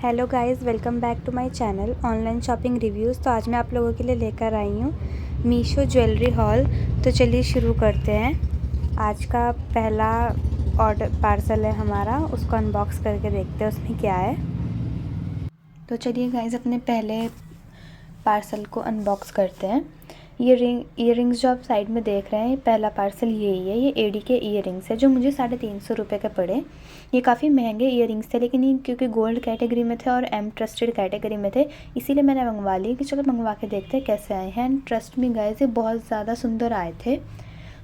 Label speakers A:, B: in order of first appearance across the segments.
A: Hello guys, welcome back to my channel online shopping reviews. तो आज मैं आप लोगों के लिए लेकर आई हूँ मीशो ज्वेलरी हॉल। तो चलिए शुरू करते हैं। आज का पहला ऑर्डर पार्सल है हमारा, उसको अनबॉक्स करके देखते हैं उसमें क्या है। तो चलिए गाइस, अपने पहले पार्सल को अनबॉक्स करते हैं। ये ईयरिंग्स जो आप साइड में देख रहे हैं, पहला पार्सल यही है। ये एडी के ईयरिंग्स है जो मुझे 350 रुपये के पड़े। ये काफ़ी महंगे ईयरिंग्स थे, लेकिन ये क्योंकि गोल्ड कैटेगरी में थे और एम ट्रस्टेड कैटेगरी में थे, इसीलिए मैंने मंगवा लिए कि चलो मंगवा के देखते हैं कैसे आए हैं। एंड ट्रस्ट मी गाइस, ये बहुत ज़्यादा सुंदर आए थे।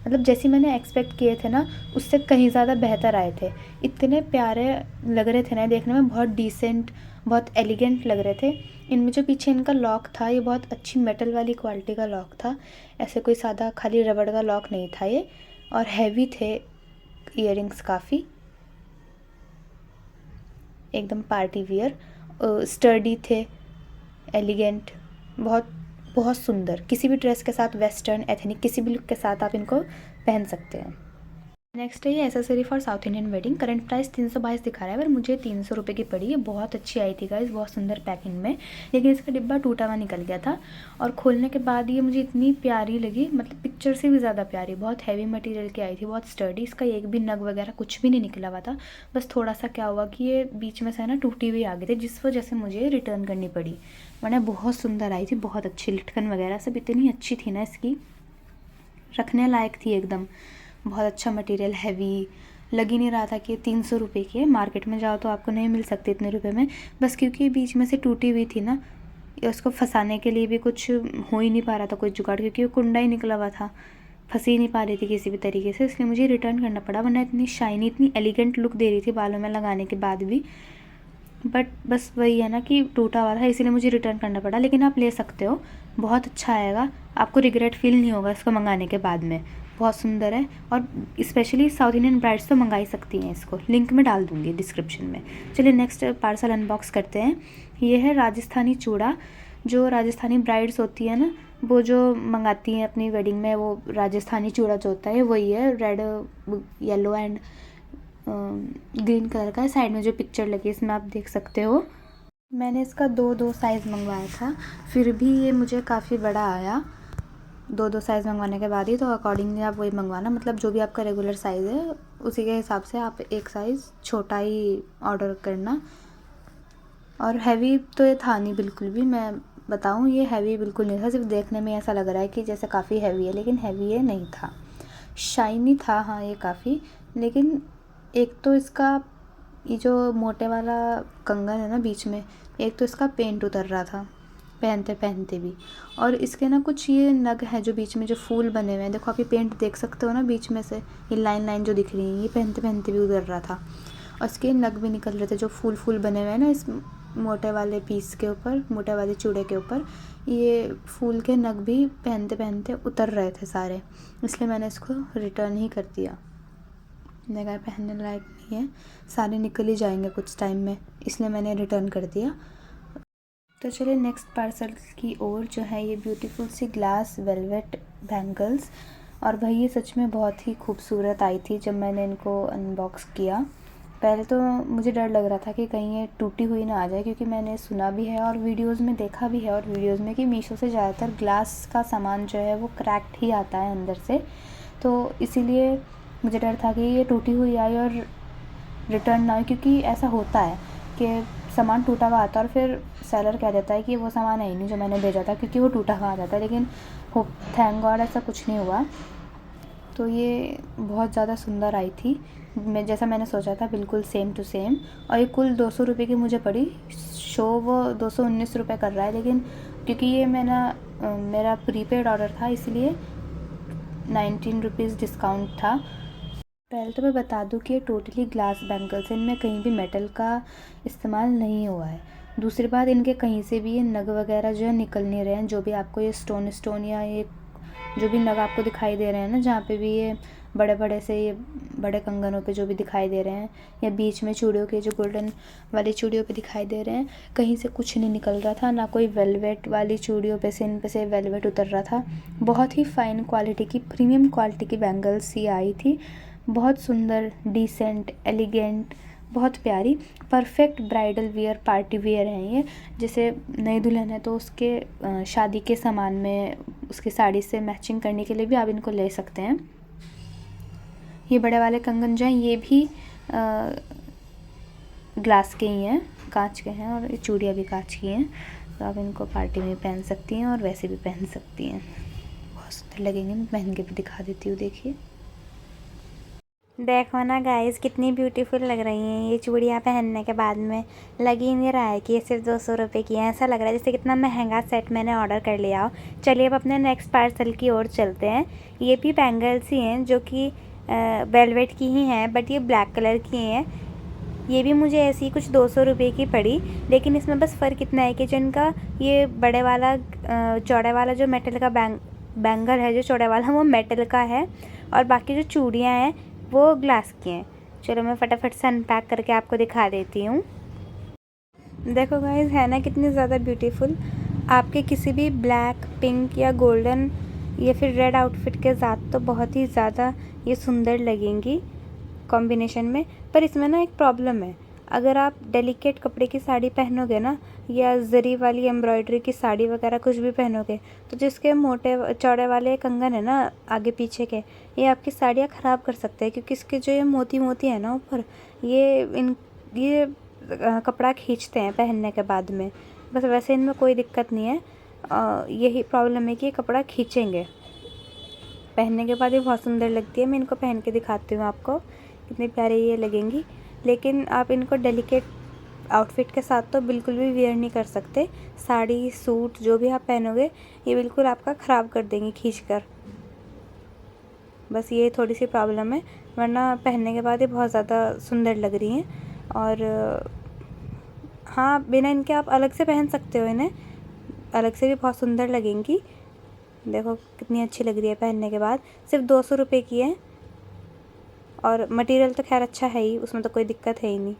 A: मतलब जैसे मैंने एक्सपेक्ट किए थे ना, उससे कहीं ज़्यादा बेहतर आए थे। इतने प्यारे लग रहे थे ना, देखने में बहुत डिसेंट, बहुत एलिगेंट लग रहे थे। इनमें जो पीछे इनका लॉक था, ये बहुत अच्छी मेटल वाली क्वालिटी का लॉक था, ऐसे कोई सादा खाली रबड़ का लॉक नहीं था ये। और हैवी थे ईयरिंग्स, काफ़ी एकदम पार्टी वियर, स्टर्डी थे, एलिगेंट, बहुत बहुत सुंदर। किसी भी ड्रेस के साथ, वेस्टर्न, एथनिक, किसी भी लुक के साथ आप इनको पहन सकते हैं। नेक्स्ट है ये accessory for south Indian wedding. Current price 322 दिखा रहा है, पर मुझे 300 रुपये की पड़ी है। बहुत अच्छी आई थी गाइस, बहुत सुंदर पैकिंग में, लेकिन इसका डिब्बा टूटा हुआ निकल गया था। और खोलने के बाद ये मुझे इतनी प्यारी लगी, मतलब पिक्चर से भी ज़्यादा प्यारी। बहुत हैवी मटेरियल की आई थी, बहुत स्टर्डी। इसका एक भी नग वगैरह कुछ भी नहीं निकला हुआ था। बस थोड़ा सा क्या हुआ कि ये बीच में से ना टूटी हुई आ गई थी, जिस वजह से मुझे रिटर्न करनी पड़ी। वरना बहुत सुंदर आई थी, बहुत अच्छी। लटकन वगैरह सब इतनी अच्छी थी ना इसकी, रखने लायक थी एकदम। बहुत अच्छा मटेरियल, हैवी, लग ही नहीं रहा था कि 300 रुपये की है। मार्केट में जाओ तो आपको नहीं मिल सकती इतने रुपए में। बस क्योंकि बीच में से टूटी हुई थी ना, उसको फंसाने के लिए भी कुछ हो ही नहीं पा रहा था कोई जुगाड़, क्योंकि वो कुंडा ही निकला हुआ था, फंसी ही नहीं पा रही थी किसी भी तरीके से, इसलिए मुझे रिटर्न करना पड़ा। वरना इतनी शाइनी, इतनी एलिगेंट लुक दे रही थी बालों में लगाने के बाद भी। बट बस वही है ना कि टूटा हुआ था, इसीलिए मुझे रिटर्न करना पड़ा। लेकिन आप ले सकते हो, बहुत अच्छा आएगा, आपको रिग्रेट फील नहीं होगा इसको मंगाने के बाद में। बहुत सुंदर है, और स्पेशली साउथ इंडियन ब्राइड्स तो मंगा ही सकती हैं इसको। लिंक में डाल दूँगी डिस्क्रिप्शन में। चलिए नेक्स्ट पार्सल अनबॉक्स करते हैं। ये है राजस्थानी चूड़ा। जो राजस्थानी ब्राइड्स होती है ना, वो जो मंगाती हैं अपनी वेडिंग में, वो राजस्थानी चूड़ा जो होता है वही है। Red, yellow and green colour का है। साइड में जो पिक्चर लगी है इसमें आप देख सकते हो। मैंने इसका दो साइज़ मंगवाया था, फिर भी ये मुझे काफ़ी बड़ा आया। दो साइज़ मंगवाने के बाद ही, तो अकॉर्डिंगली आप वही मंगवाना। मतलब जो भी आपका रेगुलर साइज़ है उसी के हिसाब से आप एक साइज़ छोटा ही ऑर्डर करना। और हैवी तो ये था नहीं बिल्कुल भी, मैं बताऊँ, ये हैवी बिल्कुल नहीं था। सिर्फ देखने में ऐसा लग रहा है कि जैसे काफ़ी हैवी है, लेकिन हैवी ये नहीं था। शाइनी था हाँ ये काफ़ी, लेकिन एक तो इसका ये जो मोटे वाला कंगन है ना बीच में, एक तो इसका पेंट उतर रहा था पहनते पहनते भी। और इसके ना कुछ ये नग है जो बीच में जो फूल बने हुए हैं, देखो आप ये पेंट देख सकते हो ना बीच में से, ये लाइन लाइन जो दिख रही है, ये पहनते पहनते भी उतर रहा था। और इसके नग भी निकल रहे थे, जो फूल फूल बने हुए हैं ना इस मोटे वाले पीस के ऊपर, मोटे वाले चूड़े के ऊपर, ये फूल के नग भी पहनते पहनते उतर रहे थे सारे। इसलिए मैंने इसको रिटर्न ही कर दिया। मैंने कहा पहनने लायक नहीं है, सारे निकल ही जाएंगे कुछ टाइम में, इसलिए मैंने रिटर्न कर दिया। तो चलिए नेक्स्ट पार्सल की ओर, जो है ये ब्यूटीफुल सी ग्लास वेलवेट बैंगल्स। और भाई ये सच में बहुत ही खूबसूरत आई थी जब मैंने इनको अनबॉक्स किया। पहले तो मुझे डर लग रहा था कि कहीं ये टूटी हुई ना आ जाए, क्योंकि मैंने सुना भी है और वीडियोज़ में देखा भी है, और वीडियोज़ में कि मीशो से ज़्यादातर ग्लास का सामान जो है वो क्रैक्ड ही आता है अंदर से। तो इसीलिए मुझे डर था कि ये टूटी हुई आई और रिटर्न ना हो, क्योंकि ऐसा होता है कि सामान टूटा हुआ आता है और फिर सेलर कह देता है कि वो सामान है ही नहीं जो मैंने भेजा था, क्योंकि वो टूटा हुआ आ जाता है। लेकिन होप थैंक गॉड ऐसा कुछ नहीं हुआ। तो ये बहुत ज़्यादा सुंदर आई थी, मैं जैसा मैंने सोचा था बिल्कुल सेम टू सेम। और ये कुल 200 रुपये की मुझे पड़ी। शो वो 219 रुपये कर रहा है, लेकिन क्योंकि ये मेरा प्रीपेड ऑर्डर था, इसलिए 19 रुपीज़ डिस्काउंट था। पहले तो मैं बता दूं कि ये टोटली ग्लास बैंगल्स हैं, इनमें कहीं भी मेटल का इस्तेमाल नहीं हुआ है। दूसरी बात, इनके कहीं से भी ये नग वगैरह जो है निकल नहीं रहे हैं। जो भी आपको ये स्टोन या ये जो भी नग आपको दिखाई दे रहे हैं ना, जहाँ पे भी ये बड़े बड़े से ये बड़े कंगनों पे जो भी दिखाई दे रहे हैं, या बीच में चूड़ियों के जो गोल्डन वाली चूड़ियों पे दिखाई दे रहे हैं, कहीं से कुछ नहीं निकल रहा था। ना कोई वेलवेट वाली चूड़ियों पे से इन पे से वेलवेट उतर रहा था। बहुत ही फ़ाइन क्वालिटी की, प्रीमियम क्वालिटी की बैंगल्स ये आई थी। बहुत सुंदर, डिसेंट, एलिगेंट, बहुत प्यारी perfect bridal wear party wear हैं ये। जैसे नई दुल्हन है तो उसके शादी के सामान में उसकी साड़ी से मैचिंग करने के लिए भी आप इनको ले सकते हैं। ये बड़े वाले कंगन जो हैं ये भी ग्लास के ही हैं, कांच के हैं, और ये चूड़ियाँ भी कांच की हैं। तो आप इनको पार्टी में पहन सकती हैं और वैसे भी पहन सकती हैं, बहुत सुंदर लगेंगे। मैं पहन के भी दिखा देती हूँ, देखिए।
B: देखो ना गाइस कितनी ब्यूटीफुल लग रही हैं ये चूड़ियाँ पहनने के बाद में। लग ही नहीं रहा है कि ये सिर्फ 200 रुपये की है, ऐसा लग रहा है जैसे कितना महंगा सेट मैंने ऑर्डर कर लिया हो। चलिए अब अपने नेक्स्ट पार्सल की ओर चलते हैं। ये भी बैंगल्स ही हैं जो कि वेलवेट की ही हैं, बट ये ब्लैक कलर की हैं। ये भी मुझे ऐसी कुछ 200 रुपये की पड़ी, लेकिन इसमें बस फ़र्क इतना है कि जो इनका ये बड़े वाला चौड़े वाला जो मेटल का बैंगल है, जो चौड़े वाला वो मेटल का है, और बाकी जो चूड़ियाँ हैं वो ग्लास की हैं। चलो मैं फटाफट से अनपैक करके आपको दिखा देती हूँ। देखो गाइस, है ना कितनी ज़्यादा ब्यूटीफुल। आपके किसी भी ब्लैक, पिंक या गोल्डन या फिर रेड आउटफिट के साथ तो बहुत ही ज़्यादा ये सुंदर लगेंगी कॉम्बिनेशन में। पर इसमें ना एक प्रॉब्लम है, अगर आप डेलिकेट कपड़े की साड़ी पहनोगे ना, या जरी वाली एम्ब्रॉयडरी की साड़ी वगैरह कुछ भी पहनोगे, तो जिसके मोटे चौड़े वाले कंगन है ना आगे पीछे के, ये आपकी साड़ियाँ ख़राब कर सकते हैं, क्योंकि इसके जो ये मोती मोती है ना ऊपर, ये कपड़ा खींचते हैं पहनने के बाद में। बस वैसे इनमें कोई दिक्कत नहीं है, यही प्रॉब्लम है कि ये कपड़ा खींचेंगे। पहनने के बाद ये बहुत सुंदर लगती है। मैं इनको पहन के दिखाती हूँ आपको, कितनी प्यारी ये लगेंगी। लेकिन आप इनको डेलिकेट आउटफिट के साथ तो बिल्कुल भी वेयर नहीं कर सकते। साड़ी, सूट जो भी आप पहनोगे ये बिल्कुल आपका ख़राब कर देंगी खींचकर। बस ये थोड़ी सी प्रॉब्लम है, वरना पहनने के बाद ये बहुत ज़्यादा सुंदर लग रही हैं। और हाँ, बिना इनके आप अलग से पहन सकते हो, इन्हें अलग से भी बहुत सुंदर लगेंगी। देखो कितनी अच्छी लग रही है पहनने के बाद। सिर्फ 200 रुपये की है, और मटेरियल तो खैर अच्छा है ही, उसमें तो कोई दिक्कत है ही नहीं।